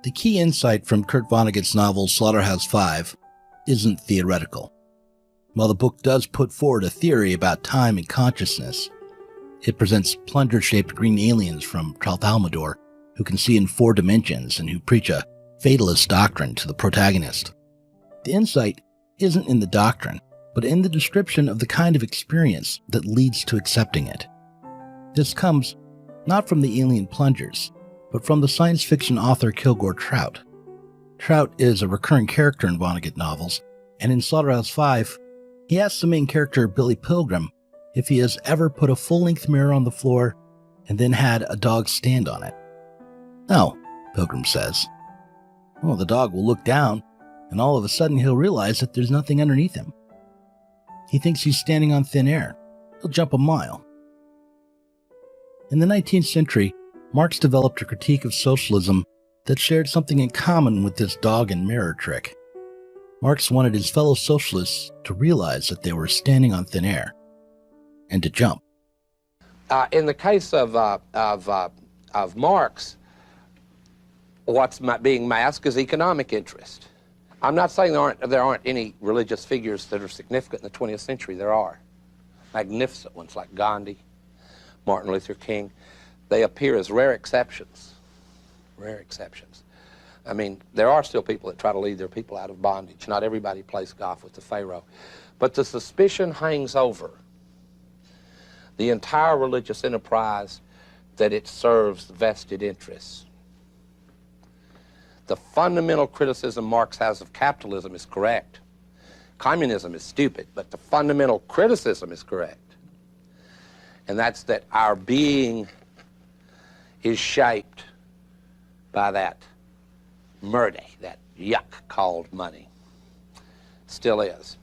The key insight from Kurt Vonnegut's novel Slaughterhouse-Five isn't theoretical. While the book does put forward a theory about time and consciousness, it presents plunger-shaped green aliens from Tralfamadore who can see in 4 dimensions and who preach a fatalist doctrine to the protagonist. The insight isn't in the doctrine, but in the description of the kind of experience that leads to accepting it. This comes not from the alien plungers, but from the science fiction author Kilgore Trout. Trout is a recurring character in Vonnegut novels, and in Slaughterhouse-Five, he asks the main character, Billy Pilgrim, if he has ever put a full-length mirror on the floor and then had a dog stand on it. No, Pilgrim says. Well, the dog will look down, and all of a sudden he'll realize that there's nothing underneath him. He thinks he's standing on thin air. He'll jump a mile. In the 19th century, Marx developed a critique of socialism that shared something in common with this dog and mirror trick. Marx wanted his fellow socialists to realize that they were standing on thin air, and to jump. In the case of Marx, what's being masked is economic interest. I'm not saying there aren't any religious figures that are significant in the 20th century. There are. Magnificent ones like Gandhi, Martin Luther King. They appear as rare exceptions. Rare exceptions. I mean, there are still people that try to lead their people out of bondage. Not everybody plays golf with the Pharaoh. But the suspicion hangs over the entire religious enterprise that it serves vested interests. The fundamental criticism Marx has of capitalism is correct. Communism is stupid, but the fundamental criticism is correct. And that's that our being is shaped by that murder, that yuck called money. Still is.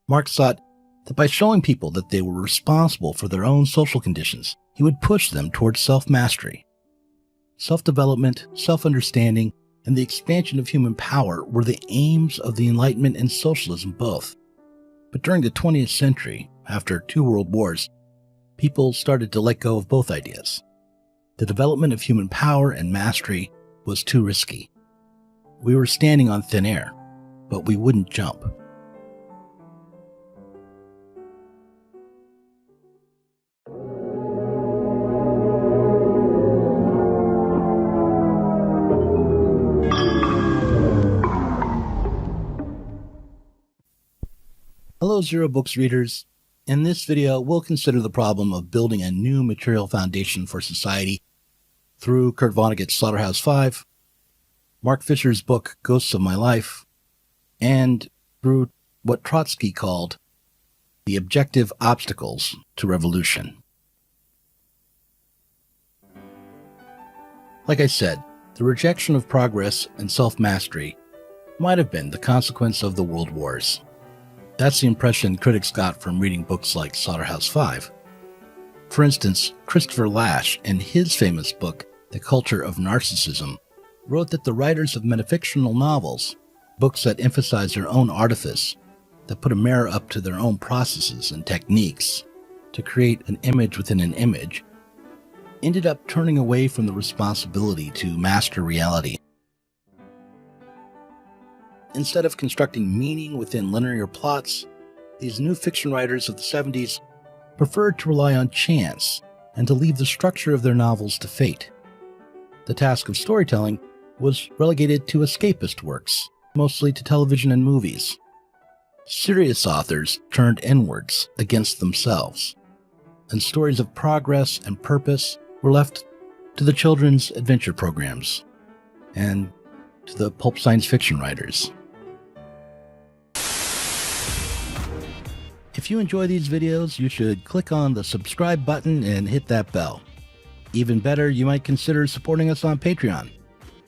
Marx thought that by showing people that they were responsible for their own social conditions, he would push them towards self-mastery. Self-development, self-understanding, and the expansion of human power were the aims of the Enlightenment and socialism both. But during the 20th century, after 2 world wars, people started to let go of both ideas. The development of human power and mastery was too risky. We were standing on thin air, but we wouldn't jump. Hello Zero Books readers. In this video, we'll consider the problem of building a new material foundation for society through Kurt Vonnegut's Slaughterhouse-Five, Mark Fisher's book Ghosts of My Life, and through what Trotsky called the objective obstacles to revolution. Like I said, the rejection of progress and self-mastery might have been the consequence of the world wars. That's the impression critics got from reading books like Slaughterhouse-Five. For instance, Christopher Lasch, in his famous book, The Culture of Narcissism, wrote that the writers of metafictional novels, books that emphasize their own artifice, that put a mirror up to their own processes and techniques to create an image within an image, ended up turning away from the responsibility to master reality. Instead of constructing meaning within linear plots, these new fiction writers of the 70s preferred to rely on chance and to leave the structure of their novels to fate. The task of storytelling was relegated to escapist works, mostly to television and movies. Serious authors turned inwards against themselves, and stories of progress and purpose were left to the children's adventure programs and to the pulp science fiction writers. If you enjoy these videos, you should click on the subscribe button and hit that bell. Even better, you might consider supporting us on Patreon.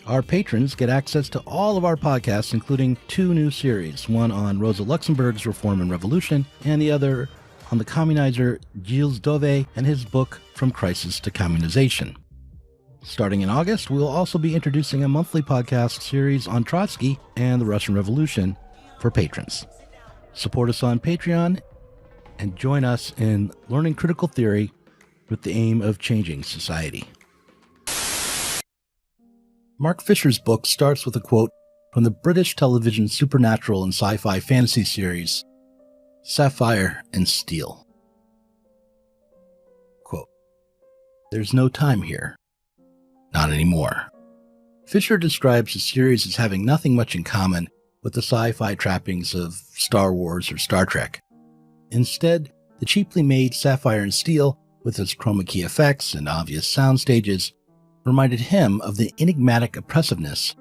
Our patrons get access to all of our podcasts, including 2 new series, one on Rosa Luxemburg's Reform and Revolution, and the other on the communizer Gilles Dauvé and his book From Crisis to Communization. Starting in August, we'll also be introducing a monthly podcast series on Trotsky and the Russian Revolution for patrons. Support us on Patreon and join us in learning critical theory with the aim of changing society. Mark Fisher's book starts with a quote from the British television supernatural and sci-fi fantasy series, Sapphire and Steel. Quote, "There's no time here. Not anymore." Fisher describes the series as having nothing much in common with the sci-fi trappings of Star Wars or Star Trek. Instead, the cheaply made Sapphire and Steel, with its chroma key effects and obvious sound stages, reminded him of the enigmatic oppressiveness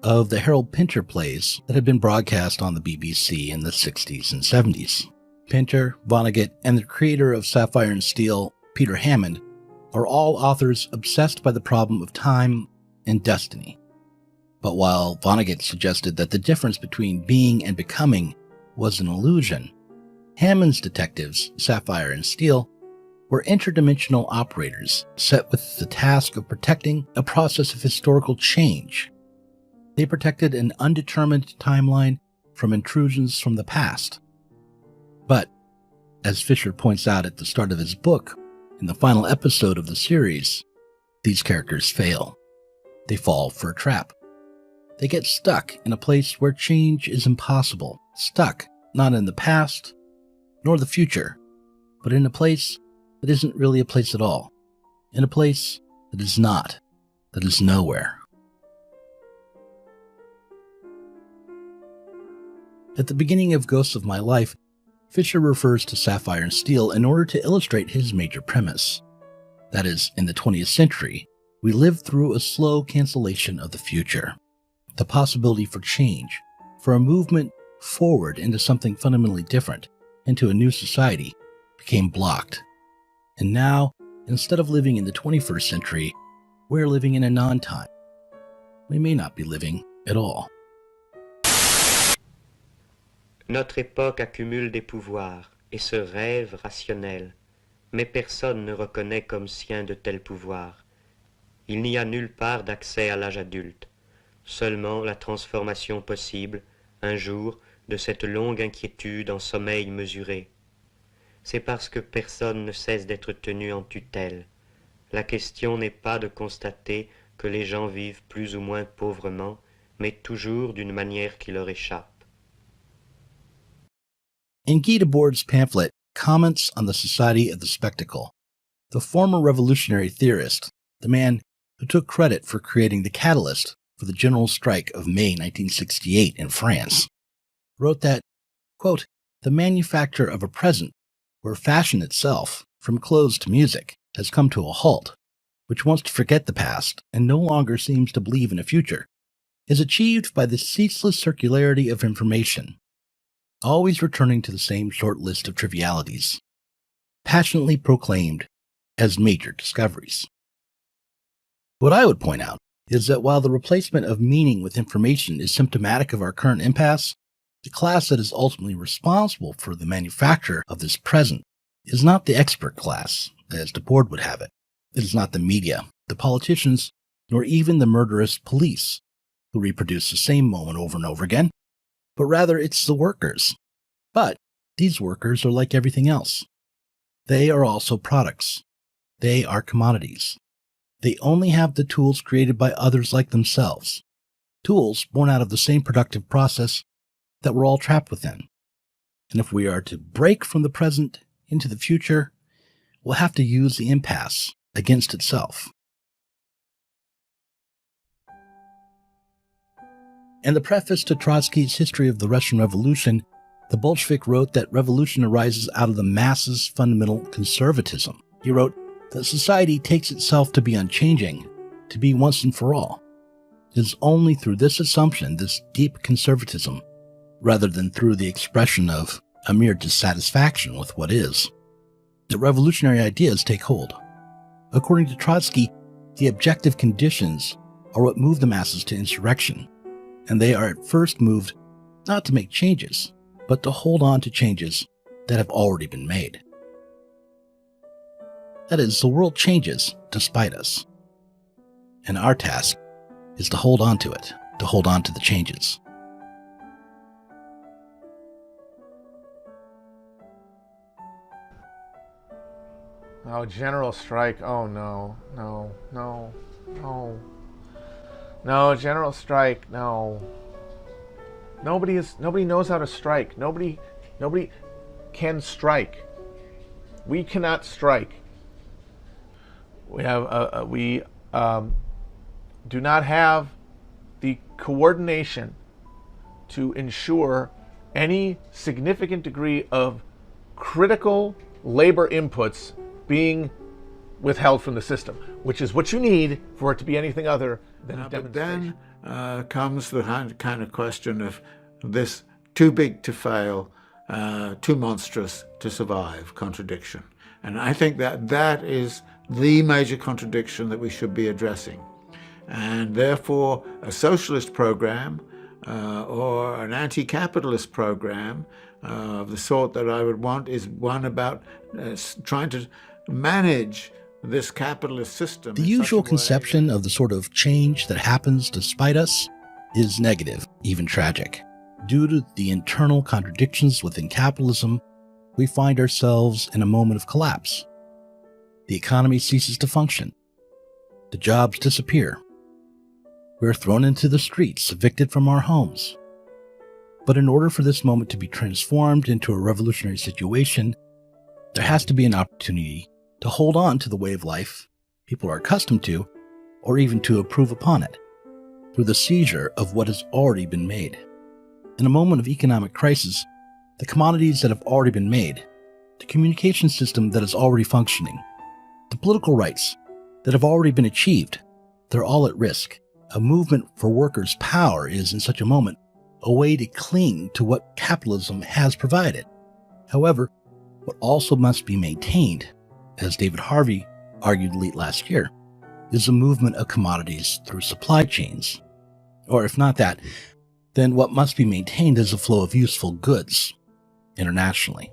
of the Harold Pinter plays that had been broadcast on the BBC in the 60s and 70s. Pinter, Vonnegut, and the creator of Sapphire and Steel, Peter Hammond, are all authors obsessed by the problem of time and destiny. But while Vonnegut suggested that the difference between being and becoming was an illusion, Hammond's detectives, Sapphire and Steel, were interdimensional operators set with the task of protecting a process of historical change. They protected an undetermined timeline from intrusions from the past. But, as Fisher points out at the start of his book, in the final episode of the series, these characters fail. They fall for a trap. They get stuck in a place where change is impossible. Stuck, not in the past, nor the future, but in a place that isn't really a place at all. In a place that is not, that is nowhere. At the beginning of Ghosts of My Life, Fisher refers to Sapphire and Steel in order to illustrate his major premise. That is, in the 20th century, we live through a slow cancellation of the future. The possibility for change, for a movement forward into something fundamentally different, into a new society, became blocked. And now, instead of living in the 21st century, we're living in a non-time. We may not be living at all. Notre époque accumule des pouvoirs et se rêve rationnel, mais personne ne reconnaît comme sien de tels pouvoirs. Il n'y a nulle part d'accès à l'âge adulte, seulement la transformation possible, un jour, de cette longue inquiétude en sommeil mesuré. C'est parce que personne ne cesse d'être tenu en tutelle. La question n'est pas de constater que les gens vivent plus ou moins pauvrement, mais toujours d'une manière qui leur échappe. In Guy Debord's pamphlet, Comments on the Society of the Spectacle, the former revolutionary theorist, the man who took credit for creating the catalyst for the general strike of May 1968 in France, wrote that, quote, "The manufacture of a present where fashion itself, from clothes to music, has come to a halt, which wants to forget the past and no longer seems to believe in a future, is achieved by the ceaseless circularity of information, always returning to the same short list of trivialities, passionately proclaimed as major discoveries." What I would point out is that while the replacement of meaning with information is symptomatic of our current impasse, the class that is ultimately responsible for the manufacture of this present is not the expert class, as Debord would have it. It is not the media, the politicians, nor even the murderous police, who reproduce the same moment over and over again, but rather it's the workers. But these workers are like everything else. They are also products. They are commodities. They only have the tools created by others like themselves, tools born out of the same productive process that we're all trapped within. And if we are to break from the present into the future, we'll have to use the impasse against itself. In the preface to Trotsky's History of the Russian Revolution, the Bolshevik wrote that revolution arises out of the masses' fundamental conservatism. He wrote that society takes itself to be unchanging, to be once and for all. It is only through this assumption, this deep conservatism, rather than through the expression of a mere dissatisfaction with what is, that revolutionary ideas take hold. According to Trotsky, the objective conditions are what move the masses to insurrection, and they are at first moved not to make changes, but to hold on to changes that have already been made. That is, the world changes despite us, and our task is to hold on to it, to hold on to the changes. Oh, general strike. Oh, no, no, no, no. No, general strike, no. Nobody knows how to strike. Nobody can strike. We cannot strike. We do not have the coordination to ensure any significant degree of critical labor inputs being withheld from the system, which is what you need for it to be anything other than a demonstration. But then comes the kind of question of this too big to fail, too monstrous to survive contradiction. And I think that is the major contradiction that we should be addressing. And therefore, a socialist program or an anti-capitalist program of the sort that I would want is one about trying to manage this capitalist system. The usual conception of the sort of change that happens despite us is negative, even tragic. Due to the internal contradictions within capitalism, we find ourselves in a moment of collapse. The economy ceases to function. The jobs disappear. We are thrown into the streets, evicted from our homes. But in order for this moment to be transformed into a revolutionary situation, there has to be an opportunity to hold on to the way of life people are accustomed to, or even to improve upon it, through the seizure of what has already been made. In a moment of economic crisis, the commodities that have already been made, the communication system that is already functioning, the political rights that have already been achieved, they're all at risk. A movement for workers' power is, in such a moment, a way to cling to what capitalism has provided. However, what also must be maintained, as David Harvey argued late last year, is a movement of commodities through supply chains. Or if not that, then what must be maintained is a flow of useful goods internationally.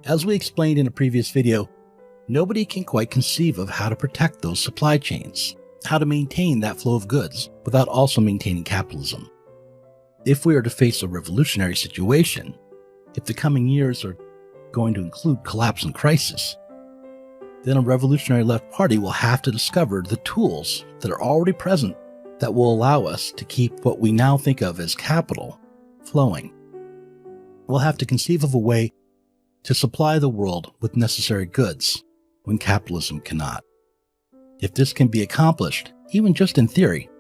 As we explained in a previous video, nobody can quite conceive of how to protect those supply chains, how to maintain that flow of goods without also maintaining capitalism. If we are to face a revolutionary situation, if the coming years are going to include collapse and crisis, then a revolutionary left party will have to discover the tools that are already present that will allow us to keep what we now think of as capital flowing. We'll have to conceive of a way to supply the world with necessary goods when capitalism cannot. If this can be accomplished, even just in theory,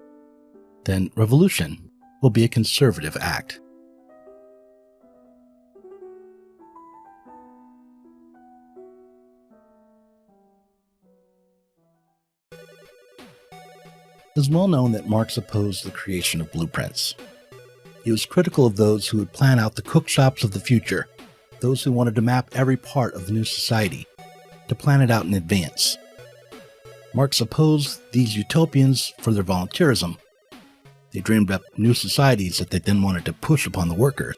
then revolution will be a conservative act. It is well known that Marx opposed the creation of blueprints. He was critical of those who would plan out the cookshops of the future, those who wanted to map every part of the new society, to plan it out in advance. Marx opposed these utopians for their volunteerism. They dreamed up new societies that they then wanted to push upon the workers.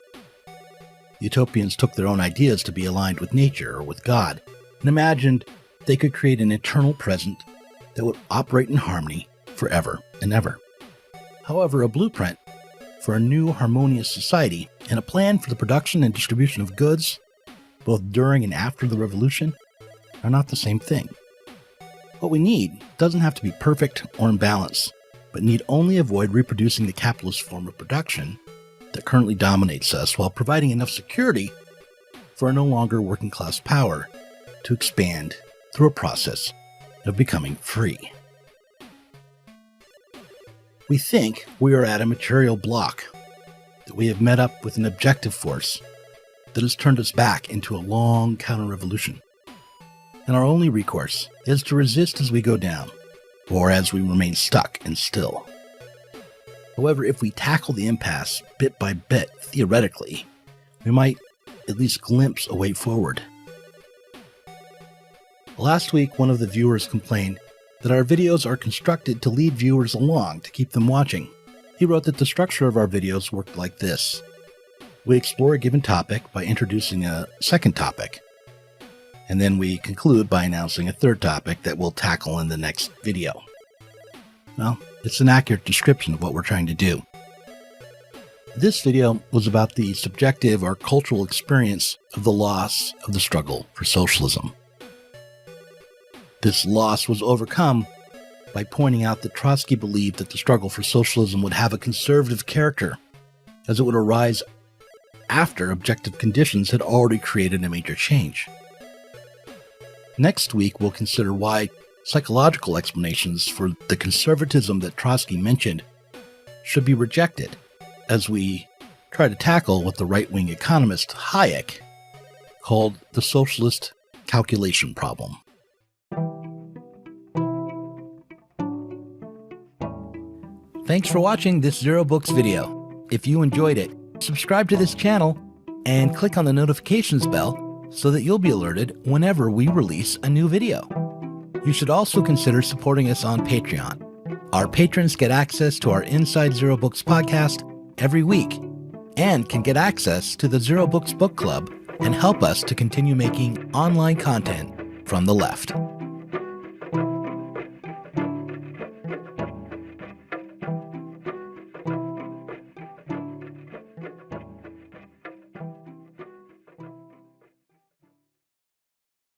Utopians took their own ideas to be aligned with nature or with God, and imagined they could create an eternal present that would operate in harmony forever and ever. However, a blueprint for a new harmonious society and a plan for the production and distribution of goods, both during and after the revolution, are not the same thing. What we need doesn't have to be perfect or in balance, but need only avoid reproducing the capitalist form of production that currently dominates us while providing enough security for a no longer working class power to expand through a process of becoming free. We think we are at a material block, that we have met up with an objective force that has turned us back into a long counter-revolution. And our only recourse is to resist as we go down, or as we remain stuck and still. However, if we tackle the impasse bit by bit, theoretically, we might at least glimpse a way forward. Last week, one of the viewers complained that our videos are constructed to lead viewers along to keep them watching. He wrote that the structure of our videos worked like this. We explore a given topic by introducing a second topic, and then we conclude by announcing a third topic that we'll tackle in the next video. Well, it's an accurate description of what we're trying to do. This video was about the subjective or cultural experience of the loss of the struggle for socialism. This loss was overcome by pointing out that Trotsky believed that the struggle for socialism would have a conservative character, as it would arise after objective conditions had already created a major change. Next week, we'll consider why psychological explanations for the conservatism that Trotsky mentioned should be rejected, as we try to tackle what the right-wing economist Hayek called the socialist calculation problem. Thanks for watching this Zero Books video. If you enjoyed it, subscribe to this channel and click on the notifications bell so that you'll be alerted whenever we release a new video. You should also consider supporting us on Patreon. Our patrons get access to our Inside Zero Books podcast every week and can get access to the Zero Books Book Club and help us to continue making online content from the left.